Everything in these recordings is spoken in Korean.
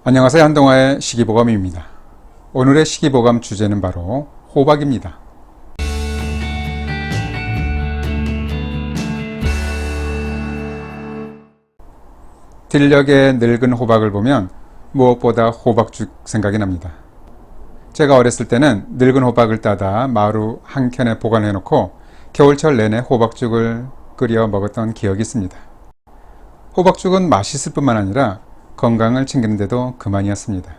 안녕하세요. 한동화의 시기보감입니다. 오늘의 시기보감 주제는 바로 호박입니다. 들녘의 늙은 호박을 보면 무엇보다 호박죽 생각이 납니다. 제가 어렸을 때는 늙은 호박을 따다 마루 한켠에 보관해 놓고 겨울철 내내 호박죽을 끓여 먹었던 기억이 있습니다. 호박죽은 맛있을 뿐만 아니라 건강을 챙기는데도 그만이었습니다.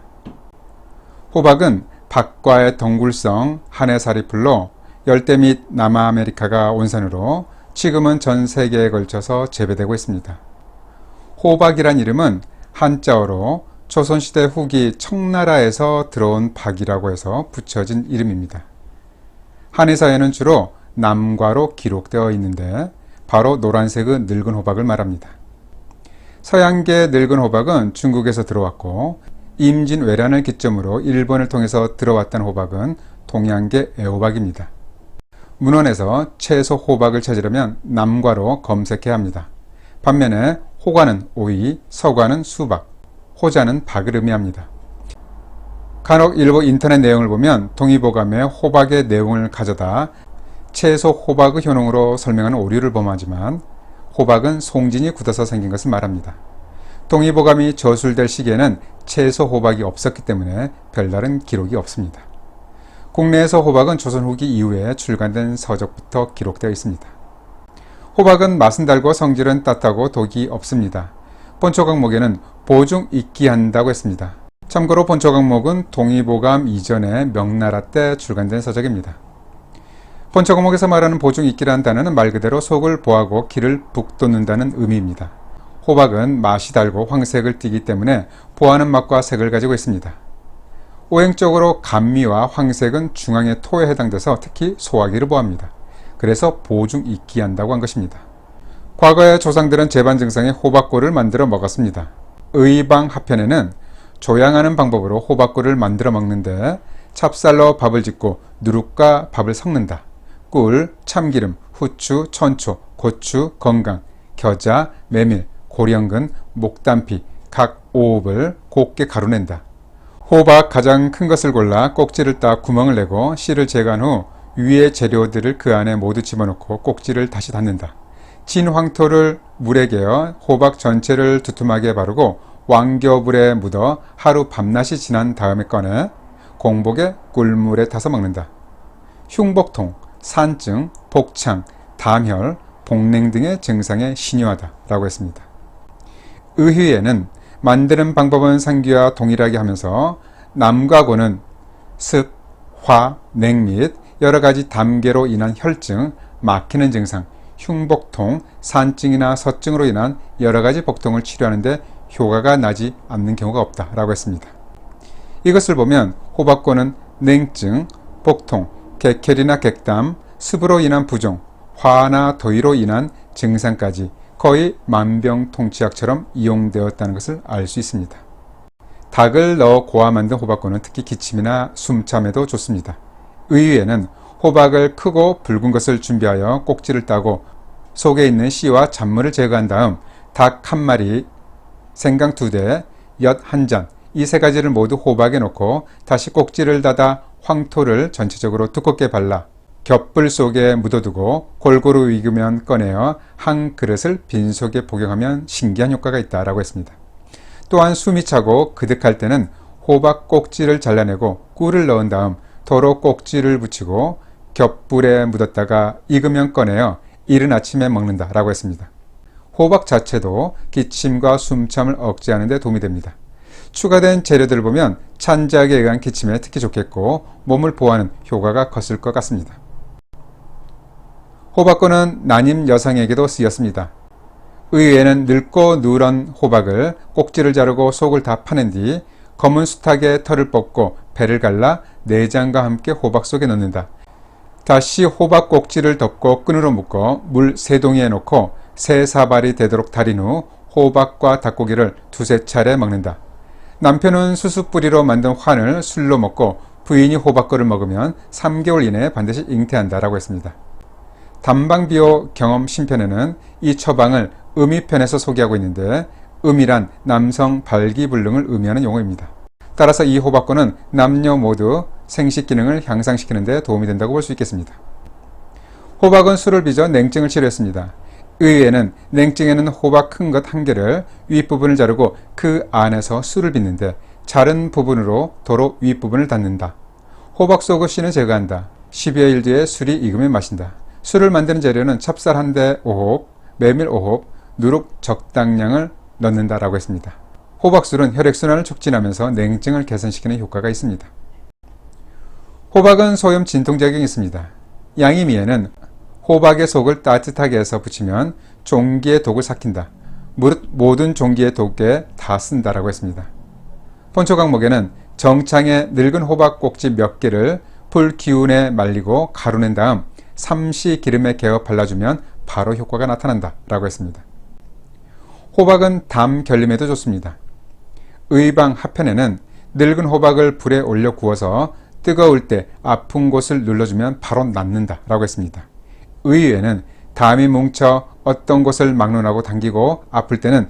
호박은 박과의 덩굴성 한해살이풀로 열대 및 남아메리카가 원산으로 지금은 전 세계에 걸쳐서 재배되고 있습니다. 호박이란 이름은 한자어로 조선시대 후기 청나라에서 들어온 박이라고 해서 붙여진 이름입니다. 한해사에는 주로 남과로 기록되어 있는데 바로 노란색의 늙은 호박을 말합니다. 서양계 늙은 호박은 중국에서 들어왔고 임진왜란을 기점으로 일본을 통해서 들어왔던 호박은 동양계 애호박입니다. 문헌에서 채소 호박을 찾으려면 남과로 검색해야 합니다. 반면에 호과는 오이, 서과는 수박, 호자는 박을 의미합니다. 간혹 일부 인터넷 내용을 보면 동의보감에 호박의 내용을 가져다 채소 호박의 효능으로 설명하는 오류를 범하지만 호박은 송진이 굳어서 생긴 것을 말합니다. 동의보감이 저술될 시기에는 채소 호박이 없었기 때문에 별다른 기록이 없습니다. 국내에서 호박은 조선 후기 이후에 출간된 서적부터 기록되어 있습니다. 호박은 맛은 달고 성질은 따뜻하고 독이 없습니다. 본초강목에는 보중 익기한다고 했습니다. 참고로 본초강목은 동의보감 이전에 명나라 때 출간된 서적입니다. 본초강목에서 말하는 보중 익기라는 단어는 말 그대로 속을 보하고 기를 북돋는다는 의미입니다. 호박은 맛이 달고 황색을 띠기 때문에 보하는 맛과 색을 가지고 있습니다. 오행적으로 감미와 황색은 중앙의 토에 해당돼서 특히 소화기를 보합니다. 그래서 보중 익기한다고 한 것입니다. 과거의 조상들은 제반 증상에 호박꿀을 만들어 먹었습니다. 의방하편에는 조양하는 방법으로 호박꿀을 만들어 먹는데 찹쌀로 밥을 짓고 누룩과 밥을 섞는다. 꿀, 참기름, 후추, 천초, 고추, 건강, 겨자, 메밀, 고령근, 목단피, 각 5홉을 곱게 가루낸다. 호박 가장 큰 것을 골라 꼭지를 따 구멍을 내고 씨를 제거한 후 위의 재료들을 그 안에 모두 집어넣고 꼭지를 다시 닫는다. 진 황토를 물에 개어 호박 전체를 두툼하게 바르고 왕겨불에 묻어 하루 밤낮이 지난 다음에 꺼내 공복에 꿀물에 타서 먹는다. 흉복통, 산증, 복창, 담혈, 복냉 등의 증상에 신유하다 라고 했습니다. 의휘에는 만드는 방법은 상기와 동일하게 하면서 남과 고는 습, 화, 냉 및 여러가지 담계로 인한 혈증, 막히는 증상, 흉복통, 산증이나 서증으로 인한 여러가지 복통을 치료하는데 효과가 나지 않는 경우가 없다 라고 했습니다. 이것을 보면 호박고는 냉증, 복통, 객혈이나 객담, 습으로 인한 부종, 화나 더위로 인한 증상까지 거의 만병통치약처럼 이용되었다는 것을 알 수 있습니다. 닭을 넣어 고아 만든 호박고는 특히 기침이나 숨참에도 좋습니다. 의외에는 호박을 크고 붉은 것을 준비하여 꼭지를 따고 속에 있는 씨와 잔물을 제거한 다음 닭 한 마리, 생강 2대, 엿 1잔 이 세 가지를 모두 호박에 넣고 다시 꼭지를 닫아 황토를 전체적으로 두껍게 발라 겹불 속에 묻어두고 골고루 익으면 꺼내어 한 그릇을 빈속에 복용하면 신기한 효과가 있다라고 했습니다. 또한 숨이 차고 그득할 때는 호박 꼭지를 잘라내고 꿀을 넣은 다음 도로 꼭지를 붙이고 겹불에 묻었다가 익으면 꺼내어 이른 아침에 먹는다라고 했습니다. 호박 자체도 기침과 숨참을 억제하는 데 도움이 됩니다. 추가된 재료들을 보면 찬작에 의한 기침에 특히 좋겠고 몸을 보호하는 효과가 컸을 것 같습니다. 호박고는 난임 여성에게도 쓰였습니다. 의외에는 늙고 누런 호박을 꼭지를 자르고 속을 다 파낸 뒤 검은 수탉의 털을 뽑고 배를 갈라 내장과 함께 호박 속에 넣는다. 다시 호박 꼭지를 덮고 끈으로 묶어 물 3동이에 넣고 3사발이 되도록 달인 후 호박과 닭고기를 2-3차례 먹는다. 남편은 수수뿌리로 만든 환을 술로 먹고 부인이 호박거를 먹으면 3개월 이내에 반드시 잉태한다라고 했습니다. 담방비호 경험 신편에는 이 처방을 음이편에서 소개하고 있는데 음이란 남성 발기불능을 의미하는 용어입니다. 따라서 이 호박꽃은 남녀 모두 생식 기능을 향상시키는 데 도움이 된다고 볼 수 있겠습니다. 호박은 술을 빚어 냉증을 치료했습니다. 의외에는 냉증에는 호박 큰 것 한 개를 윗부분을 자르고 그 안에서 술을 빚는데 자른 부분으로 도로 윗부분을 닫는다. 호박 속의 씨는 제거한다. 10여일 뒤에 술이 익으면 마신다. 술을 만드는 재료는 찹쌀 한 대 5홉, 메밀 5홉, 누룩 적당량을 넣는다라고 했습니다. 호박술은 혈액순환을 촉진하면서 냉증을 개선시키는 효과가 있습니다. 호박은 소염 진통작용이 있습니다. 양이미에는 호박의 속을 따뜻하게 해서 붙이면 종기의 독을 삭힌다. 무릇 모든 종기의 독에 다 쓴다라고 했습니다. 본초 강목에는 정창에 늙은 호박 꼭지 몇 개를 불 기운에 말리고 가루낸 다음 삼시 기름에 개어 발라주면 바로 효과가 나타난다 라고 했습니다. 호박은 담 결림에도 좋습니다. 의방 하편에는 늙은 호박을 불에 올려 구워서 뜨거울 때 아픈 곳을 눌러주면 바로 낫는다 라고 했습니다. 의외에는 담이 뭉쳐 어떤 곳을 막론하고 당기고 아플 때는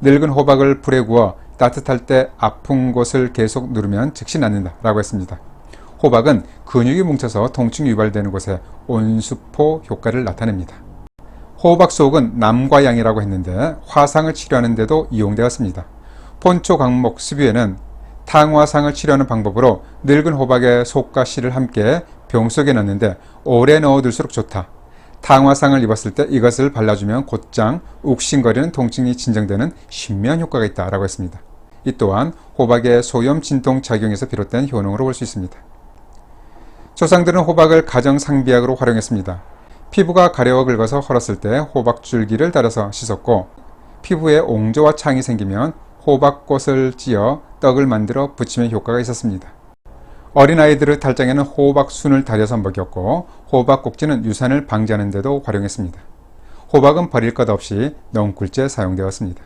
늙은 호박을 불에 구워 따뜻할 때 아픈 곳을 계속 누르면 즉시 낫는다 라고 했습니다. 호박은 근육이 뭉쳐서 통증이 유발되는 곳에 온수포 효과를 나타냅니다. 호박 속은 남과 양이라고 했는데 화상을 치료하는 데도 이용되었습니다. 본초 강목 수비에는 탕화상을 치료하는 방법으로 늙은 호박의 속과 씨를 함께 병 속에 넣는데 오래 넣어둘수록 좋다. 탕화상을 입었을 때 이것을 발라주면 곧장 욱신거리는 통증이 진정되는 신면 효과가 있다라고 했습니다. 이 또한 호박의 소염 진통 작용에서 비롯된 효능으로 볼 수 있습니다. 조상들은 호박을 가정 상비약으로 활용했습니다. 피부가 가려워 긁어서 헐었을 때 호박 줄기를 달아서 씻었고 피부에 옹조와 창이 생기면 호박꽃을 찧어 떡을 만들어 부치면 효과가 있었습니다. 어린아이들의 탈장에는 호박순을 달여서 먹였고 호박 꼭지는 유산을 방지하는 데도 활용했습니다. 호박은 버릴 것 없이 넝굴째 사용되었습니다.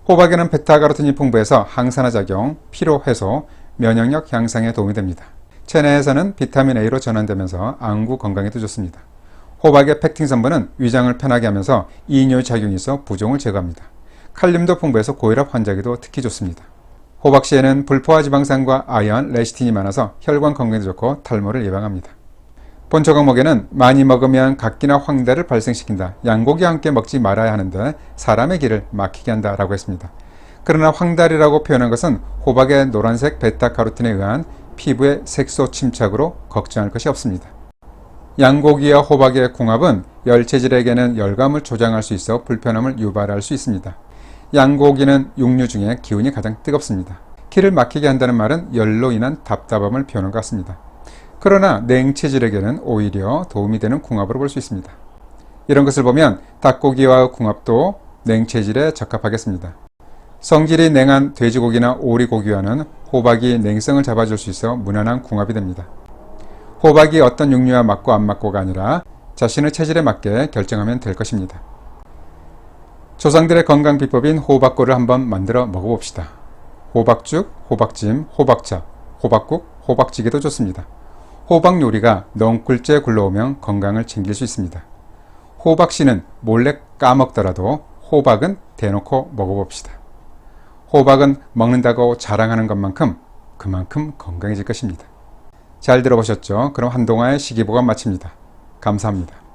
호박에는 베타카로틴이 풍부해서 항산화 작용, 피로 해소, 면역력 향상에 도움이 됩니다. 체내에서는 비타민 A로 전환되면서 안구 건강에도 좋습니다. 호박의 팩틴 성분은 위장을 편하게 하면서 이뇨 작용이 있어 부종을 제거합니다. 칼륨도 풍부해서 고혈압 환자에게도 특히 좋습니다. 호박씨에는 불포화 지방산과 아연, 레시틴이 많아서 혈관 건강에도 좋고 탈모를 예방합니다. 본초 강목에는 많이 먹으면 각기나 황달을 발생시킨다. 양고기와 함께 먹지 말아야 하는데 사람의 길을 막히게 한다 라고 했습니다. 그러나 황달이라고 표현한 것은 호박의 노란색 베타카로틴에 의한 피부의 색소 침착으로 걱정할 것이 없습니다. 양고기와 호박의 궁합은 열체질에게는 열감을 조장할 수 있어 불편함을 유발할 수 있습니다. 양고기는 육류 중에 기운이 가장 뜨겁습니다. 기를 막히게 한다는 말은 열로 인한 답답함을 표현한 것 같습니다. 그러나 냉체질에게는 오히려 도움이 되는 궁합으로 볼 수 있습니다. 이런 것을 보면 닭고기와 궁합도 냉체질에 적합하겠습니다. 성질이 냉한 돼지고기나 오리고기와는 호박이 냉성을 잡아줄 수 있어 무난한 궁합이 됩니다. 호박이 어떤 육류와 맞고 안 맞고가 아니라 자신의 체질에 맞게 결정하면 될 것입니다. 조상들의 건강 비법인 호박꿀을 한번 만들어 먹어봅시다. 호박죽, 호박찜, 호박차, 호박국, 호박찌개도 좋습니다. 호박 요리가 넝굴째 굴러오면 건강을 챙길 수 있습니다. 호박씨는 몰래 까먹더라도 호박은 대놓고 먹어봅시다. 호박은 먹는다고 자랑하는 것만큼 그만큼 건강해질 것입니다. 잘 들어보셨죠? 그럼 한동안의 시기보감 마칩니다. 감사합니다.